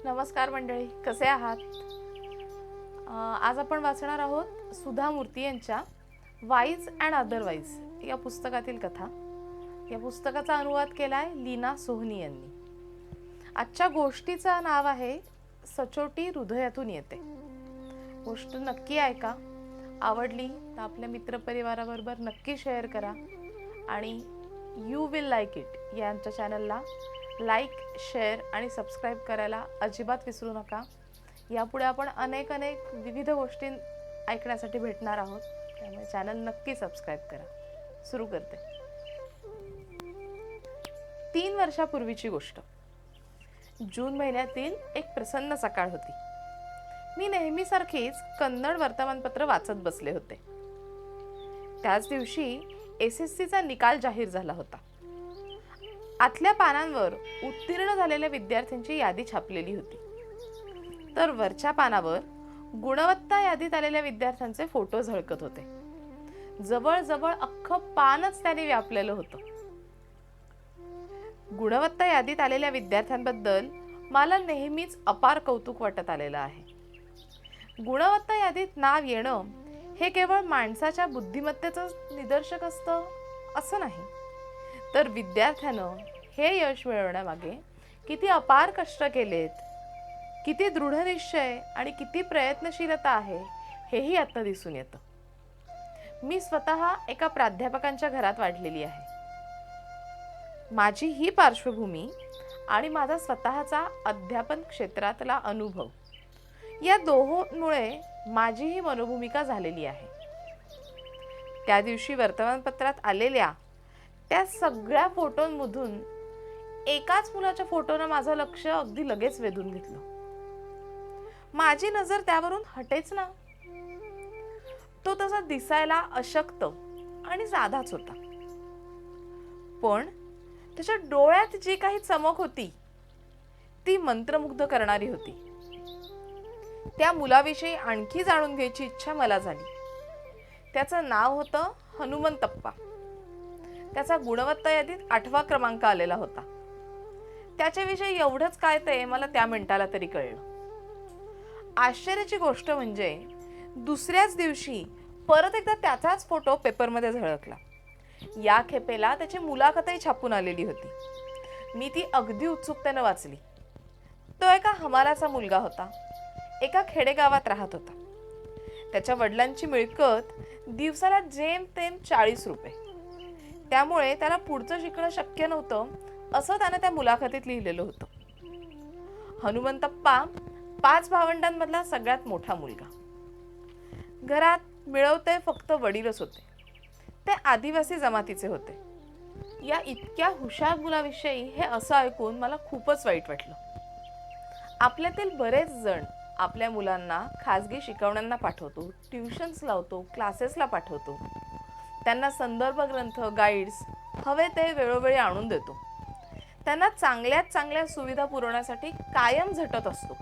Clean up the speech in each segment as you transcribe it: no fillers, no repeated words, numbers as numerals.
नमस्कार मंडळी, कसे आहात? आज आपण वाचणार आहोत सुधा मूर्ती यांच्या वाईज अँड अदरवाईज या पुस्तकातील कथा. या पुस्तकाचा अनुवाद केलाय लीना सोहनी यांनी. आजच्या गोष्टीचं नाव आहे सचोटी हृदयातून येते. गोष्ट नक्की ऐका. आवडली तर आपल्या मित्रपरिवाराबरोबर नक्की शेअर करा आणि यू विल लाईक इट यांच्या चॅनलला लाईक, शेअर आणि सबस्क्राईब करायला अजिबात विसरू नका. यापुढे आपण अनेक विविध गोष्टी ऐकण्यासाठी भेटणार आहोत, त्यामुळे चॅनल नक्की सबस्क्राईब करा. सुरू करते. 3 वर्षापूर्वीची गोष्ट. जून महिन्यातील एक प्रसन्न सकाळ होती. मी नेहमीसारखीच कन्नड वर्तमानपत्र वाचत बसले होते. त्याच दिवशी SSCचा निकाल जाहीर झाला होता. आतल्या पानांवर उत्तीर्ण झालेल्या विद्यार्थ्यांची यादी छापलेली होती, तर वरच्या पानावर गुणवत्ता यादीत आलेल्या विद्यार्थ्यांचे फोटो झळकत होते. जवळजवळ अख्खं पानच त्याने व्यापलेलं होतं. गुणवत्ता यादीत आलेल्या विद्यार्थ्यांबद्दल मला नेहमीच अपार कौतुक वाटत आलेलं आहे. गुणवत्ता यादीत नाव येणं हे केवळ माणसाच्या बुद्धिमत्तेचं निदर्शक असतं असं नाही, तर विद्यार्थ्यानं हे यश मिळवण्यामागे किती अपार कष्ट केलेत, किती दृढनिश्चय आणि किती प्रयत्नशीलता आहे हेही आता दिसून येतं. मी स्वतः एका प्राध्यापकांच्या घरात वाढलेली आहे. माझी ही पार्श्वभूमी आणि माझा स्वतःचा अध्यापन क्षेत्रातला अनुभव या दोहोंमुळे माझी ही मनोभूमिका झालेली आहे. त्या दिवशी वर्तमानपत्रात आलेल्या त्या सगळ्या फोटोंमधून एकाच मुलाच्या फोटोनं माझं लक्ष अगदी लगेच वेधून घेतलं. माझी नजर त्यावरून हटेच ना. तो तसा दिसायला अशक्त आणि साधाच होता, पण त्याच्या डोळ्यात जी काही चमक होती ती मंत्रमुग्ध करणारी होती. त्या मुलाविषयी आणखी जाणून घ्यायची इच्छा मला झाली. त्याचं नाव होतं हनुमंतप्पा. त्याचा गुणवत्ता यादीत 8वा क्रमांक आलेला होता. त्याच्याविषयी एवढंच काय ते मला त्या मिनिटाला तरी कळलं. आश्चर्याची गोष्ट म्हणजे दुसऱ्याच दिवशी परत एकदा त्याचाच फोटो पेपरमध्ये झळकला. या खेपेला त्याची मुलाखतही छापून आलेली होती. मी ती अगदी उत्सुकतेने वाचली. तो एका हमालाचा मुलगा होता. एका खेडेगावात राहत होता. त्याच्या वडिलांची मिळकत दिवसाला जेमतेम 40 रुपये. त्यामुळे त्याला पुढचं शिकणं शक्य नव्हतं असं त्यानं त्या मुलाखतीत लिहिलेलं होतं. हनुमंतप्पा 5 भावंडांमधला सगळ्यात मोठा मुलगा. घरात मिळवते फक्त वडीलच होते. ते आदिवासी जमातीचे होते. या इतक्या हुशार मुलाविषयी हे असं ऐकून मला खूपच वाईट वाटलं. आपल्यातील बरेच जण आपल्या मुलांना खाजगी शिकवण्यांना पाठवतो, ट्युशन्स लावतो, क्लासेसला पाठवतो. त्यांना संदर्भ ग्रंथ, गाईड्स हवे ते वेळोवेळी आणून देतो. त्यांना चांगल्यात चांगल्या सुविधा पुरवण्यासाठी कायम झटत असतो.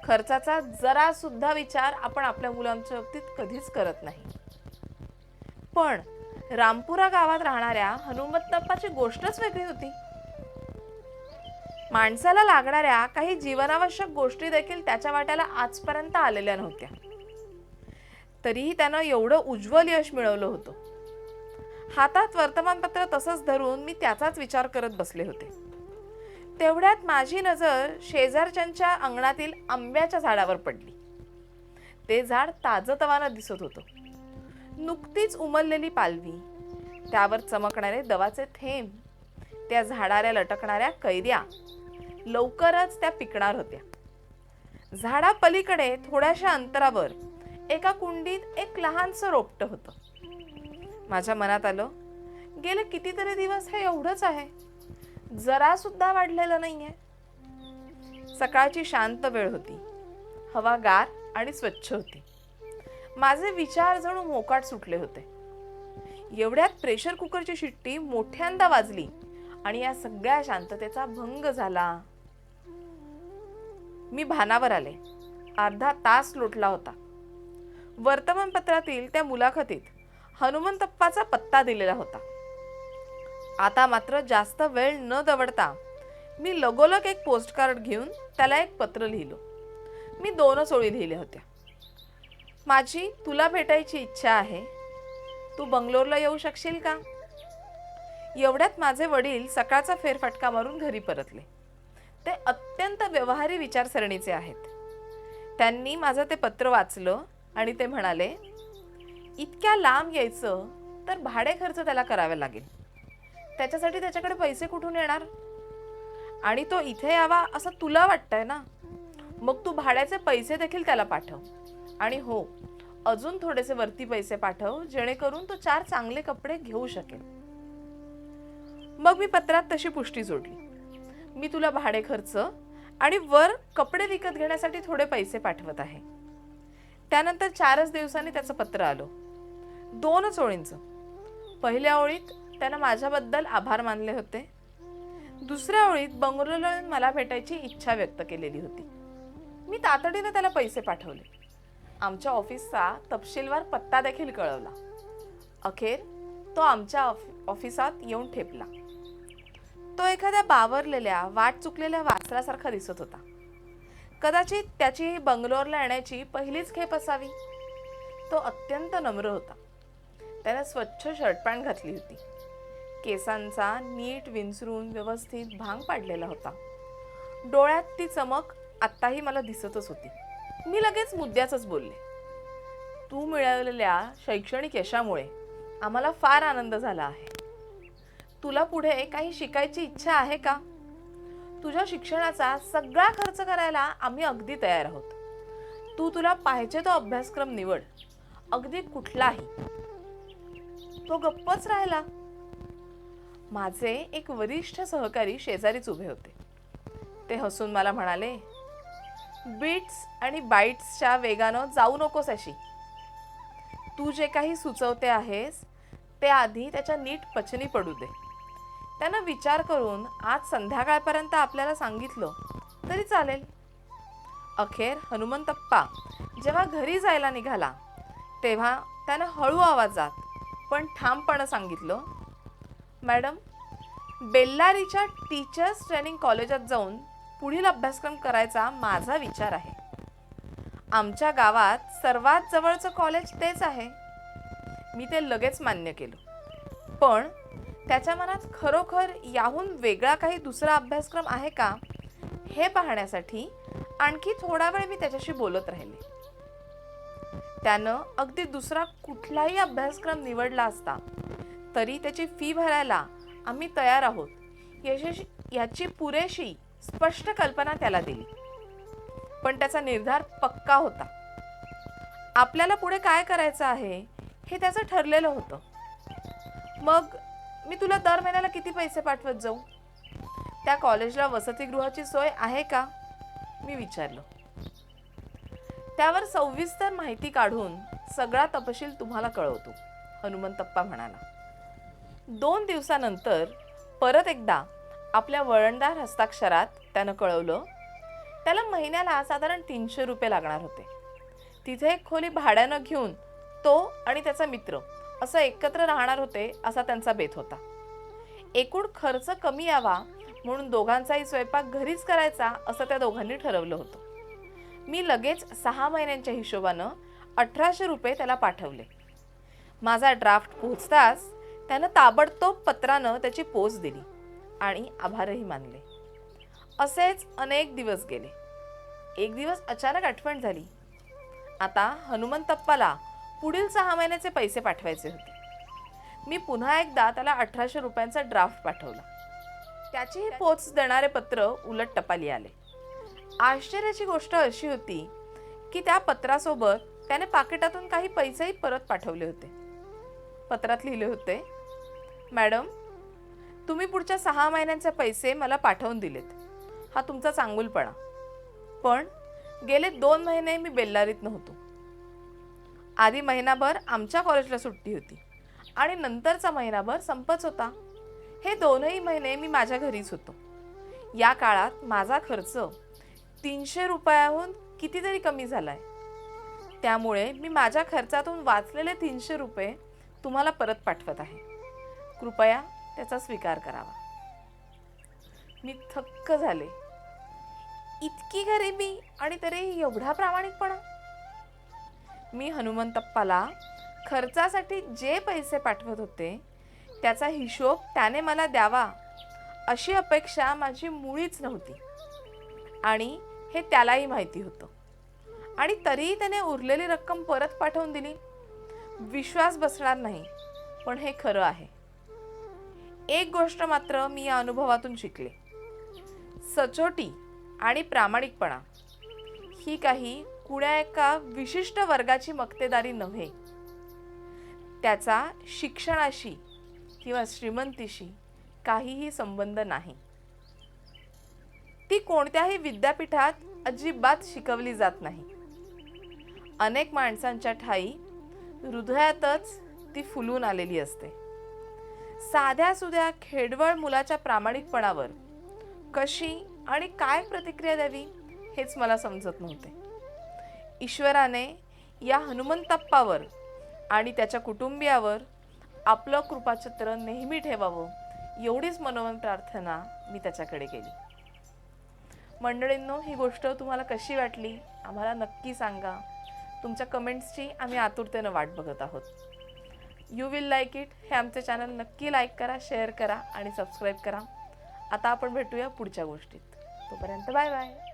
खर्चाचा जरा सुद्धा विचार आपण आपल्या मुलांच्या बाबतीत कधीच करत नाही. पण रामपुरा गावात राहणाऱ्या हनुमंतप्पाची गोष्टच वेगळी होती. माणसाला लागणाऱ्या काही जीवनावश्यक गोष्टी देखील त्याच्या वाट्याला आजपर्यंत आलेल्या नव्हत्या. तरीही त्यानं एवढं उज्ज्वल यश मिळवलं होतं. हातात वर्तमानपत्र तसंच धरून मी त्याचाच विचार करत बसले होते. तेवढ्यात माझी नजर शेजारच्यांच्या अंगणातील आंब्याच्या झाडावर पडली. ते झाड ताजतवानं दिसत होतं. नुकतीच उमललेली पालवी, त्यावर चमकणारे दवाचे थेंब, त्या झाडाला लटकणाऱ्या कैऱ्या लवकरच त्या पिकणार होत्या. झाडा पलीकडे थोड्याशा अंतरावर एका कुंडीत एक लहानसं रोपटं होतं. माझ्या मनात आलं, गेले कितीतरी दिवस हे एवढंच आहे, जरा सुद्धा वाढलेलं नाहीये. सकाळची शांत वेळ होती. हवा गार आणि स्वच्छ होती. माझे विचार जणू मोकाट सुटले होते. एवढ्यात प्रेशर कुकरची शिट्टी मोठ्यांदा वाजली आणि या सगळ्या शांततेचा भंग झाला. मी भानावर आले. अर्धा तास लोटला होता. वर्तमानपत्रातील त्या मुलाखतीत हनुमंतप्पाचा पत्ता दिलेला होता. आता मात्र जास्त वेळ न दवडता मी लगोलग एक पोस्टकार्ड घेऊन त्याला एक पत्र लिहिलं. मी 2च ओळी लिहिल्या होत्या. माझी तुला भेटायची इच्छा आहे. तू बंगलोरला येऊ शकशील का? एवढ्यात माझे वडील सकाळचा फेरफटका मारून घरी परतले. ते अत्यंत व्यवहारी विचारसरणीचे आहेत. त्यांनी माझं ते पत्र वाचलं आणि ते म्हणाले, इतक्या लांब यायचं तर भाडे खर्च त्याला करावे लागेल. त्याच्यासाठी त्याच्याकडे पैसे कुठून येणार? आणि तो इथे यावा असं तुला वाटतंय ना? मग तू भाड्याचे पैसे देखील त्याला पाठव. आणि हो, अजून थोडेसे वरती पैसे पाठव, जेणेकरून तो 4 चांगले कपडे घेऊ शकेल. मग मी पत्रात तशी पुष्टी जोडली. मी तुला भाडे खर्च आणि वर कपडे विकत घेण्यासाठी थोडे पैसे पाठवत आहे. त्यानंतर 4च दिवसांनी त्याचं पत्र आलं. 2च ओळींचं. पहिल्या ओळीत त्यानं माझ्याबद्दल आभार मानले होते. दुसऱ्या ओळीत बंगलोरला मला भेटायची इच्छा व्यक्त केलेली होती. मी तातडीने त्याला पैसे पाठवले. आमच्या ऑफिसचा तपशीलवार पत्ता देखील कळवला. अखेर तो आमच्या ऑफिसात येऊन ठेपला. तो एखाद्या बावरलेल्या, वाट चुकलेल्या वासरासारखा दिसत होता. कदाचित त्याची बंगलोरला येण्याची पहिलीच खेप असावी. तो अत्यंत नम्र होता. त्याने स्वच्छ शर्ट पॅन्ट घातली होती. केसांचा नीट विंचरून व्यवस्थित भांग पाडलेला होता. डोळ्यात ती चमक आत्ताही मला दिसतच होती. मी लगेच मुद्द्याचंच बोलले, तू मिळवलेल्या शैक्षणिक यशामुळे आम्हाला फार आनंद झाला आहे. तुला पुढे काही शिकायची इच्छा आहे का? तुझ्या शिक्षणाचा सगळा खर्च करायला आम्ही अगदी तयार आहोत. तुला पाहिजे तो अभ्यासक्रम निवड, अगदी कुठलाही. तो गप्पच राहिला. माझे एक वरिष्ठ सहकारी शेजारीच उभे होते. ते हसून मला म्हणाले, बीट्स आणि बाईट्सच्या वेगानं जाऊ नकोस अशी. तू जे काही सुचवते आहेस ते आधी त्याच्या नीट पचनी पडू दे. त्यानं विचार करून आज संध्याकाळपर्यंत आपल्याला सांगितलं तरी चालेल. अखेर हनुमंतप्पा जेव्हा घरी जायला निघाला तेव्हा त्यानं हळू आवाजात पण ठामपणे सांगितलं, मॅडम, बेल्लारीच्या टीचर्स ट्रेनिंग कॉलेजात जाऊन पुढील अभ्यासक्रम करायचा माझा विचार आहे. आमच्या गावात सर्वात जवळचं कॉलेज तेच आहे. मी ते लगेच मान्य केलं. पण त्याच्या मनात खरोखर याहून वेगळा काही दुसरा अभ्यासक्रम आहे का हे पाहण्यासाठी आणखी थोडा वेळ मी त्याच्याशी बोलत राहिले. त्यानं अगदी दुसरा कुठलाही अभ्यासक्रम निवडला असता तरी त्याची फी भरायला आम्ही तयार आहोत याची पुरेशी स्पष्ट कल्पना त्याला दिली. पण त्याचा निर्धार पक्का होता. आपल्याला पुढे काय करायचं आहे हे त्याचं ठरलेलं होतं. मग मी तुला दर महिन्याला किती पैसे पाठवत जाऊ? त्या कॉलेजला वसतिगृहाची सोय आहे का? मी विचारलं. त्यावर सविस्तर माहिती काढून सगळा तपशील तुम्हाला कळवतो, हनुमंतप्पा म्हणाला. 2 दिवसानंतर परत एकदा आपल्या वळणदार हस्ताक्षरात त्यानं कळवलं, त्याला महिन्याला साधारण 300 रुपये लागणार होते. तिथे एक खोली भाड्यानं घेऊन तो आणि त्याचा मित्र असं एकत्र राहणार होते असा त्यांचा बेत होता. एकूण खर्च कमी यावा म्हणून दोघांचाही स्वयंपाक घरीच करायचा असं त्या दोघांनी ठरवलं होतं. मी लगेच 6 महिन्यांच्या हिशोबानं 1800 रुपये त्याला पाठवले. माझा ड्राफ्ट पोहोचताच त्यानं ताबडतोब पत्रानं त्याची पोच दिली आणि आभारही मानले. असेच अनेक दिवस गेले. एक दिवस अचानक आठवण झाली. आता हनुमंतप्पाला पुढील 6 महिन्याचे पैसे पाठवायचे होते. मी पुन्हा एकदा त्याला 1800 रुपयांचा ड्राफ्ट पाठवला. त्याचीही पोच देणारे पत्र उलट टपाली आले. आश्चर्याची गोष्ट अशी होती की त्या पत्रासोबत त्याने पाकिटातून काही पैसेही परत पाठवले होते. पत्रात लिहिले होते, मॅडम, तुम्ही पुढच्या 6 महिन्यांचे पैसे मला पाठवून दिलेत. हा तुमचा चांगुलपणा. पण गेले 2 महिने मी बेल्लारीत नव्हतो. आधी महिनाभर आमच्या कॉलेजला सुट्टी होती आणि नंतरचा महिनाभर संपच होता. हे 2ही महिने मी माझ्या घरीच होतो. या काळात माझा खर्च 300 रुपयाहून कितीतरी कमी झालाय. त्यामुळे मी माझ्या खर्चातून वाचलेले 300 रुपये तुम्हाला परत पाठवत आहे. कृपया त्याचा स्वीकार करावा. मी थक्क झाले. इतकी गरिबी आणि तरी एवढा प्रामाणिकपणा. मी हनुमंतप्पाला खर्चासाठी जे पैसे पाठवत होते त्याचा हिशोब त्याने मला द्यावा अशी अपेक्षा माझी मुळीच नव्हती आणि हे त्यालाही माहिती होतं. आणि तरीही त्याने उरलेली रक्कम परत पाठवून दिली. विश्वास बसणार नाही, पण हे खरं आहे. एक गोष्ट मात्र मी या अनुभवातून शिकले. सचोटी आणि प्रामाणिकपणा ही काही कुण्या एका विशिष्ट वर्गाची मक्तेदारी नव्हे. त्याचा शिक्षणाशी किंवा श्रीमंतीशी काहीही संबंध नाही. ती कोणत्याही विद्यापीठात अजिबात शिकवली जात नाही. अनेक माणसांच्या ठायी हृदयातच ती फुलून आलेली असते. साध्या सुध्या खेडवळ मुलाच्या प्रामाणिकपणावर कशी आणि काय प्रतिक्रिया द्यावी हेच मला समजत नव्हते. ईश्वराने या हनुमंतप्पावर आणि त्याच्या कुटुंबियावर आपलं कृपाछत्र नेहमी ठेवावं एवढीच मनोमन प्रार्थना मी त्याच्याकडे केली. मंडळींनो, ही गोष्ट तुम्हाला कशी वाटली आम्हाला नक्की सांगा. तुमच्या कमेंट्सची आम्ही आतुरतेनं वाट बघत आहोत. यू विल लाईक इट हे आमचे चॅनल नक्की लाईक करा, शेअर करा आणि सबस्क्राईब करा. आता आपण भेटूया पुढच्या गोष्टीत. तोपर्यंत बाय बाय.